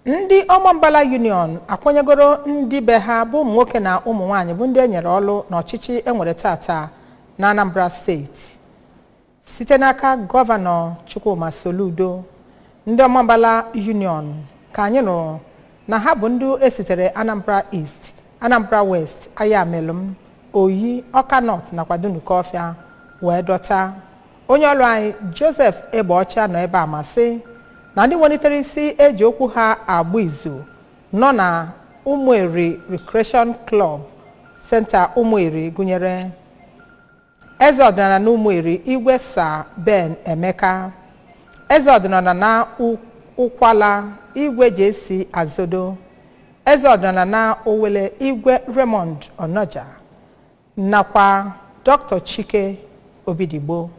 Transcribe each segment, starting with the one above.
Ndị Omambala Union akwanyegoro ndị be ha bụ ụmụ nwoke na ụmụ nwaanyị bụ ndị enyere ọlụ n'ọchịchị enwere tata na Anambra steeti site n'aka gọvanọ Chukwuma Soludo. Ndị Omambala Union ka anyị nụrụ na ha bụ ndị esitere Anambra East, Anambra West, Ayamelum, Oyi, Ọka North na Dunukọfịa wee dọta. Onye ọrụ anyị Joseph Egbeọcha nọ ebe a ma sị na ndị welitere isi eji okwu ha agba izu nọ na Ụmụeri Recreation Club Center Ụmụeri gụnyere eze ọdịnala na Ụmụeri Igwe Sir Ben Emeka, eze ọdịnala na Ụkwala Igwe JC Azodo, eze ọdịnala na Owele Igwe Raymond Onoja nakwa Dr. Chike Obidigbo.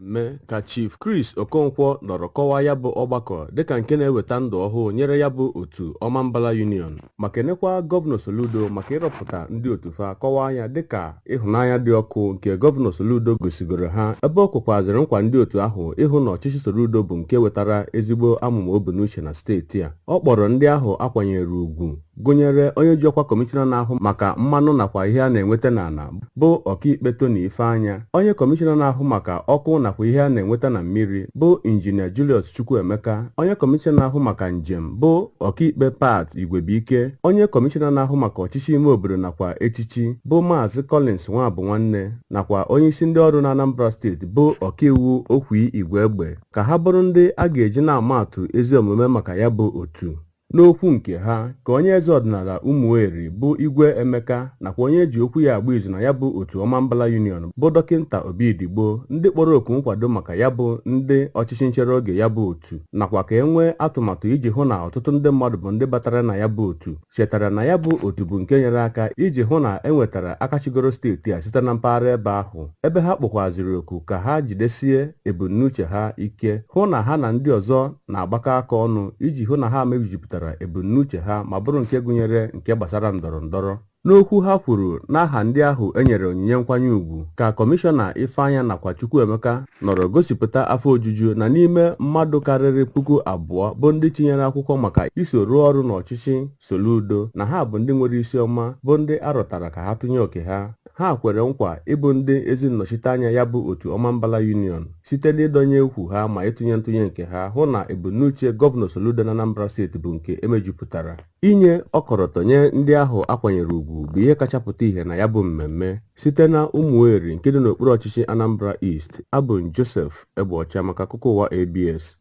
Mmemme ka Chief Chris Okonkwo nọrọ kọwaa ya bụ ọgbakọ dịka nke na-eweta ndụ ọhụụ nyere ya bụ otu Omambala Union ma kenekwa gọvanọ Soludo maka ịrọpụta ndị otu fa kọwaa ya dịka ịhụnanya dị ọkụ nke gọvanọ Soludo gosigoro ha, ebe ọ kwekwazịrị nkwa ndị otu ahụ ịhụ na ọchịchị Soludo bụ nke wetara ezigbo amụma obunuche na steeti a. Ọ kpọrọ ndị ahụ akwanyere ugwu gụnyere onye ji ọkwa kọmishọna na-ahụ maka mmanụ nakwa ihe a na-enweta n'ala bụ ọkaikpe Tony Ifeanya, onye kọmishọna na-ahụ maka ọkụ nakwa ihe a na-enweta na mmiri bụ injinia Julius Chukwuemeka, onye kọmishọna na-ahụ maka njem bụ ọkaikpe Pat Igwebuike, onye kọmishọna na-ahụ maka ọchịchị ime obodo nakwa echichi bụ Maazị Collins Nwabunwanne, nakwa onye isi ndị ọrụ na Anambra steeti bụ ọkaiwu Okwi Igwegbe ka ha bụrụ ndị a ga-eji na-ama atụ ezi omume maka ya bụ otu. N'okwu nke ha ka onye eze ọdịnala Ụmụeri bụ Igwe Emeka nakwa onye ji okwu ya agba izu na ya bụ otu Omambala Union bụ dọkịnta Obidigbo ndị kpọrọ oku nkwado maka ya bụ ndị ọchịchị nchere oge ya bụ otu nakwa ka enwee atụmatụ iji hụ na ọtụtụ ndị mmadụ bụ ndị batara na ya bụ otu chetara na ya bụ otu bụ nke nyere aka iji hụ na enwetara akachigoro steeti a site na mpaghara ebe ahụ, ebe ha kpọkwaziri oku ka ha jidesie ebumnuche ha ike hụ na ha na ndị ọzọ na-agbakọ aka ọnụ iji hụ na ha mejupụtara ebumnuche ha ma bụrụ nke gụnyere nke gbasara ndọrọ ndọrọ. N'okwu ha kwuru n'aha ndị ahụ enyere onyinye nkwanye ugwu ka kọmishọna Ifeanya nakwa Chukwuemeka nọrọ gosipụta afọ ojuju na n'ime mmadụ karịrị 2,000 bụ ndị tinyere akwụkwọ maka iso rụọ ọrụ n'ọchịchị Soludo na ha bụ ndị nwere isi ọma bụ ndị arọtara ka ha tụnye oke ha. Ha kwere nkwa ịbụ ndị ezi nnọchiteanya ya bụ otu Omambala Union site n'ịdọnye ukwu ha ma ịtụnye ntụnye nke ha hụ na ebumnuche gọvanọ Soludo na Anambra steeti bụ nke emejupụtara. Inye ọkọlọtọ nye ndị ahụ akwanyere ugwu bụ ihe kacha pụta ihe na ya bụ mmemme. Site na Ụmụeri nke dị n'okpuru ọchịchị Anambra East, abụ m Joseph Egbeọcha maka akụkọ ụwa ABS.